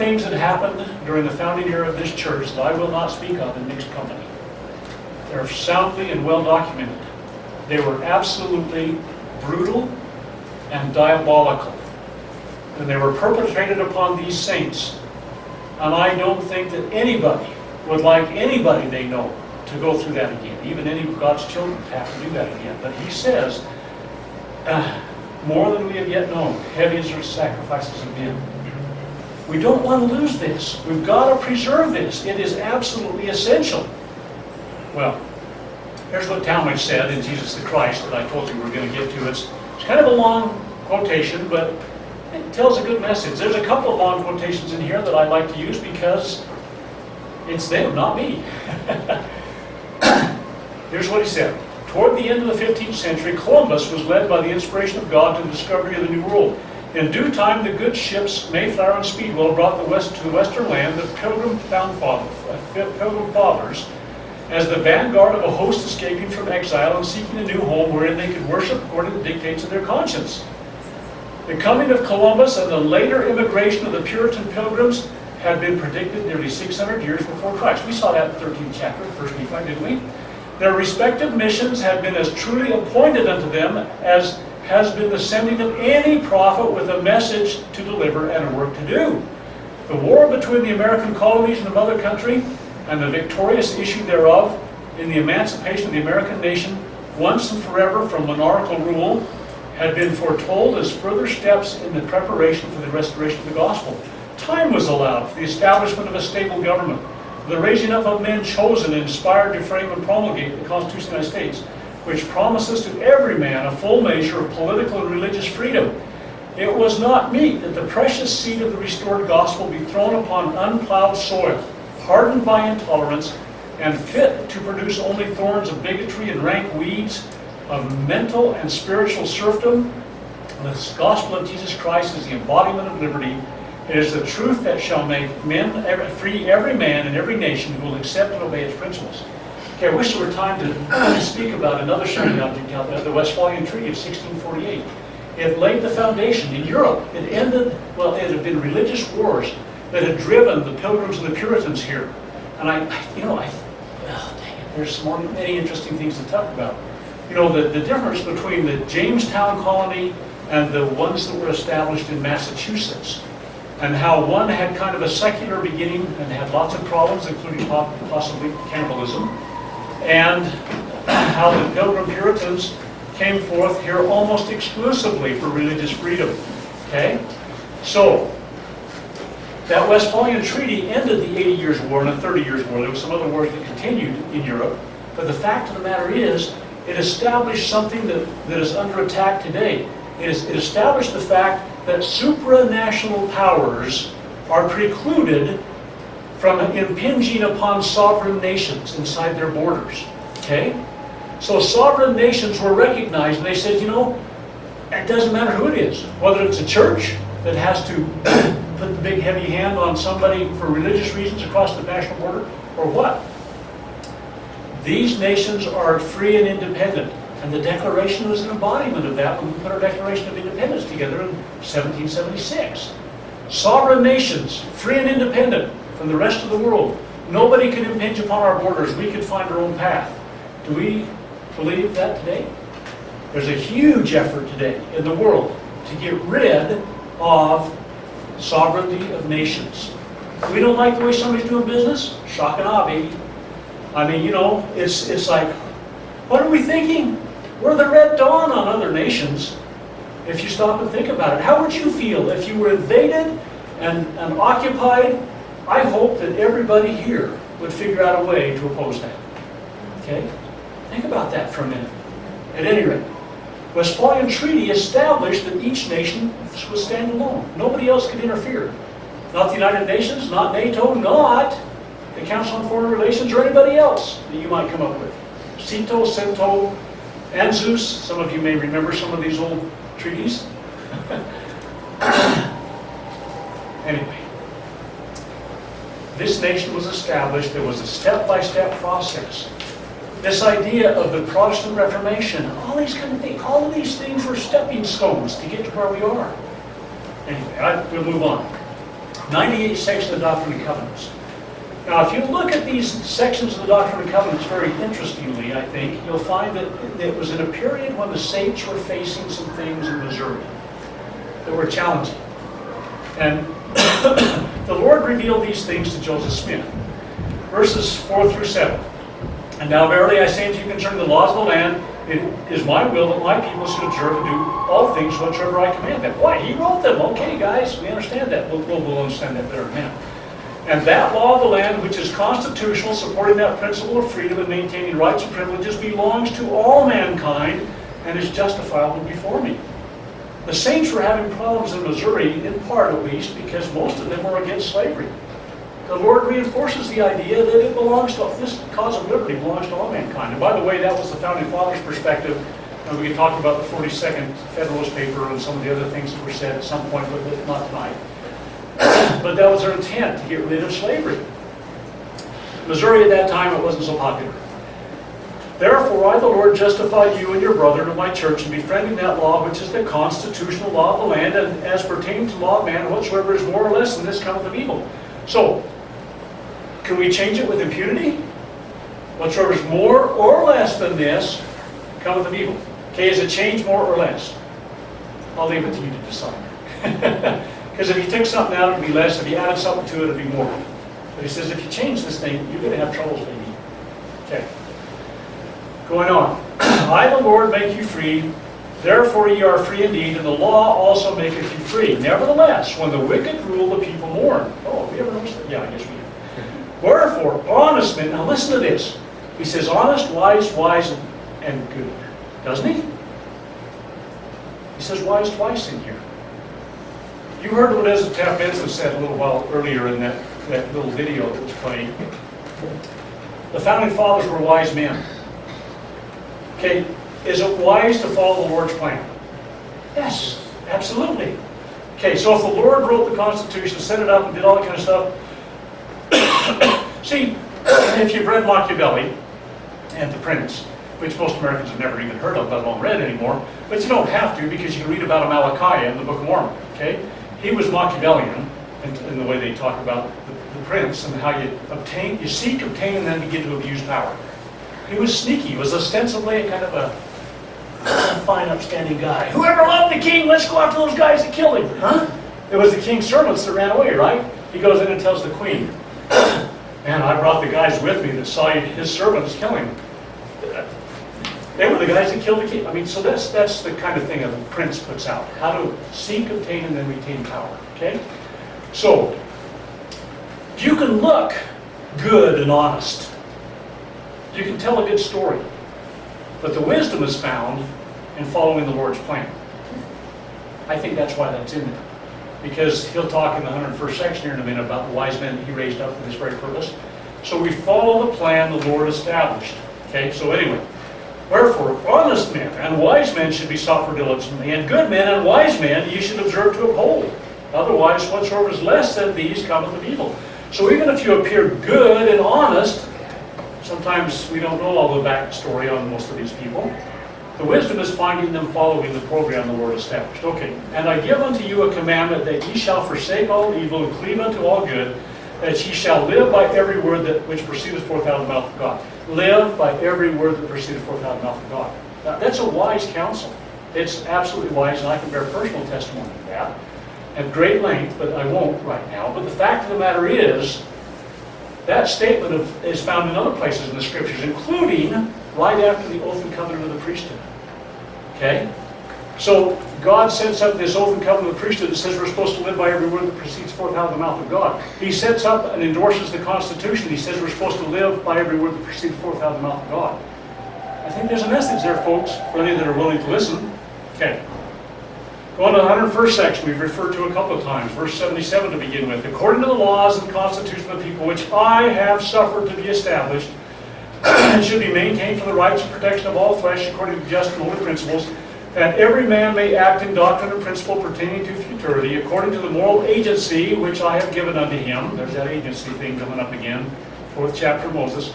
Things that happened during the founding era of this church that I will not speak of in mixed company. They're soundly and well documented. They were absolutely brutal and diabolical. And they were perpetrated upon these saints. And I don't think that anybody would like anybody they know to go through that again. Even any of God's children have to do that again. But he says, more than we have yet known, heavy as their sacrifices have been. We don't want to lose this. We've got to preserve this. It is absolutely essential. Well, here's what Tamara said in Jesus the Christ that I told you we were going to get to. It's kind of a long quotation, but it tells a good message. There's a couple of long quotations in here that I like to use because it's them, not me. Here's what he said. Toward the end of the 15th century, Columbus was led by the inspiration of God to the discovery of the New World. In due time, the good ships Mayflower and Speedwell brought to the western land the Pilgrim Fathers as the vanguard of a host escaping from exile and seeking a new home wherein they could worship according to the dictates of their conscience. The coming of Columbus and the later immigration of the Puritan Pilgrims had been predicted nearly 600 years before Christ. We saw that in the 13th chapter of 1 Nephi, didn't we? Their respective missions had been as truly appointed unto them as has been the sending of any prophet with a message to deliver and a work to do. The war between the American colonies and the mother country and the victorious issue thereof in the emancipation of the American nation once and forever from monarchical rule had been foretold as further steps in the preparation for the restoration of the gospel. Time was allowed for the establishment of a stable government, for the raising up of men chosen and inspired to frame and promulgate the Constitution of the United States, which promises to every man a full measure of political and religious freedom. It was not meet that the precious seed of the restored gospel be thrown upon unplowed soil, hardened by intolerance, and fit to produce only thorns of bigotry and rank weeds of mental and spiritual serfdom. The gospel of Jesus Christ is the embodiment of liberty. It is the truth that shall make free every man and every nation who will accept and obey its principles. Okay, I wish there were time to speak about another shining object out there, the Westphalian Treaty of 1648. It laid the foundation in Europe. It ended, well, it had been religious wars that had driven the Pilgrims and the Puritans here. And there's many interesting things to talk about. You know, the difference between the Jamestown colony and the ones that were established in Massachusetts, and how one had kind of a secular beginning and had lots of problems, including possibly cannibalism, and how the Pilgrim Puritans came forth here almost exclusively for religious freedom. Okay? So, that Westphalian Treaty ended the 80 Years' War and the 30 Years' War. There were some other wars that continued in Europe. But the fact of the matter is, it established something that is under attack today. It established the fact that supranational powers are precluded from impinging upon sovereign nations inside their borders. Okay? So sovereign nations were recognized, and they said, you know, it doesn't matter who it is, whether it's a church that has to put the big heavy hand on somebody for religious reasons across the national border, or what. These nations are free and independent, and the Declaration was an embodiment of that when we put our Declaration of Independence together in 1776. Sovereign nations, free and independent from the rest of the world. Nobody can impinge upon our borders. We can find our own path. Do we believe that today? There's a huge effort today in the world to get rid of sovereignty of nations. We don't like the way somebody's doing business? Shock and awe, baby. I mean, you know, it's like, what are we thinking? We're the Red Dawn on other nations. If you stop and think about it, how would you feel if you were invaded and occupied? I hope that everybody here would figure out a way to oppose that. Okay? Think about that for a minute. At any rate, Westphalian Treaty established that each nation would stand alone. Nobody else could interfere. Not the United Nations, not NATO, not the Council on Foreign Relations, or anybody else that you might come up with. CETO, CENTO, ANZUS. Some of you may remember some of these old treaties. Anyway, this nation was established. There was a step-by-step process. This idea of the Protestant Reformation, all these kind of things, all of these things were stepping stones to get to where we are. Anyway, we'll move on. 98 sections of the Doctrine and Covenants. Now, if you look at these sections of the Doctrine and Covenants very interestingly, I think, you'll find that it was in a period when the saints were facing some things in Missouri that were challenging. And the Lord revealed these things to Joseph Smith. Verses 4 through 7. And now verily I say unto you concerning the laws of the land, it is my will that my people should observe and do all things whatsoever I command them. Why? He wrote them. Okay, guys, we understand that. We'll understand that better in a minute. And that law of the land, which is constitutional, supporting that principle of freedom and maintaining rights and privileges, belongs to all mankind and is justifiable before me. The saints were having problems in Missouri, in part at least, because most of them were against slavery. The Lord reinforces the idea that it belongs to, this cause of liberty belongs to all mankind. And by the way, that was the Founding Fathers' perspective. And we can talk about the 42nd Federalist paper and some of the other things that were said at some point, but not tonight. But that was their intent, to get rid of slavery. Missouri at that time, it wasn't so popular. Therefore, I, the Lord, justify you and your brother to my church in befriending that law, which is the constitutional law of the land, and as pertaining to law of man, whatsoever is more or less than this cometh of evil. So, can we change it with impunity? Whatsoever is more or less than this cometh of evil. Okay, is it changed more or less? I'll leave it to you to decide. Because if you took something out, it'd be less. If you added something to it, it'd be more. But he says, if you change this thing, you're going to have troubles, baby. Okay. Going on. I, the Lord, make you free. Therefore ye are free indeed, and the law also maketh you free. Nevertheless, when the wicked rule, the people mourn. Oh, have you ever noticed that? Yeah, I guess we do. Wherefore, honest men, now listen to this. He says, honest, wise, and good. Doesn't he? He says wise twice in here. You heard what Ezra Taft Benson said a little while earlier in that little video that was playing. The Founding Fathers were wise men. Okay, is it wise to follow the Lord's plan? Yes, absolutely. Okay, so if the Lord wrote the Constitution, set it up, and did all that kind of stuff, see, if you've read Machiavelli and The Prince, which most Americans have never even heard of, let alone read anymore, but you don't have to because you can read about Malachi in the Book of Mormon, okay? He was Machiavellian in the way they talk about the prince and how you seek, obtain, and then begin to abuse power. He was sneaky. He was ostensibly kind of a fine, upstanding guy. Whoever loved the king, let's go after those guys that killed him. Huh? It was the king's servants that ran away, right? He goes in and tells the queen, man, I brought the guys with me that saw his servants kill him. They were the guys that killed the king. I mean, so that's the kind of thing a prince puts out. How to seek, obtain, and then retain power. Okay? So, you can look good and honest. You can tell a good story. But the wisdom is found in following the Lord's plan. I think that's why that's in there. Because he'll talk in the 101st section here in a minute about the wise men that he raised up for this very purpose. So we follow the plan the Lord established. Okay? So anyway. Wherefore, honest men and wise men should be sought for diligently, and good men and wise men ye should observe to uphold. Otherwise, whatsoever is less than these cometh of evil. So even if you appear good and honest, sometimes we don't know all the backstory on most of these people. The wisdom is finding them following the program the Lord established. Okay, and I give unto you a commandment that ye shall forsake all evil and cleave unto all good, that ye shall live by every word that which proceedeth forth out of the mouth of God. Live by every word that proceedeth forth out of the mouth of God. Now, that's a wise counsel. It's absolutely wise, and I can bear personal testimony to that at great length, but I won't right now. But the fact of the matter is, that statement is found in other places in the Scriptures, including right after the oath and covenant of the priesthood. Okay? So, God sets up this oath and covenant of the priesthood that says we're supposed to live by every word that proceeds forth out of the mouth of God. He sets up and endorses the Constitution. He says we're supposed to live by every word that proceeds forth out of the mouth of God. I think there's a message there, folks, for any that are willing to listen. Okay. Going to the 101st section, we've referred to a couple of times. Verse 77 to begin with. According to the laws and constitution of the people, which I have suffered to be established, and should be maintained for the rights and protection of all flesh, according to just and holy principles, that every man may act in doctrine and principle pertaining to futurity, according to the moral agency which I have given unto him. There's that agency thing coming up again, 4th chapter of Moses.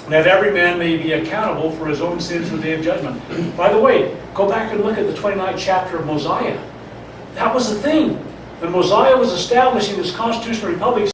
That every man may be accountable for his own sins in the day of judgment. By the way, go back and look at the 29th chapter of Mosiah. That was the thing. When Mosiah was establishing this constitutional republic,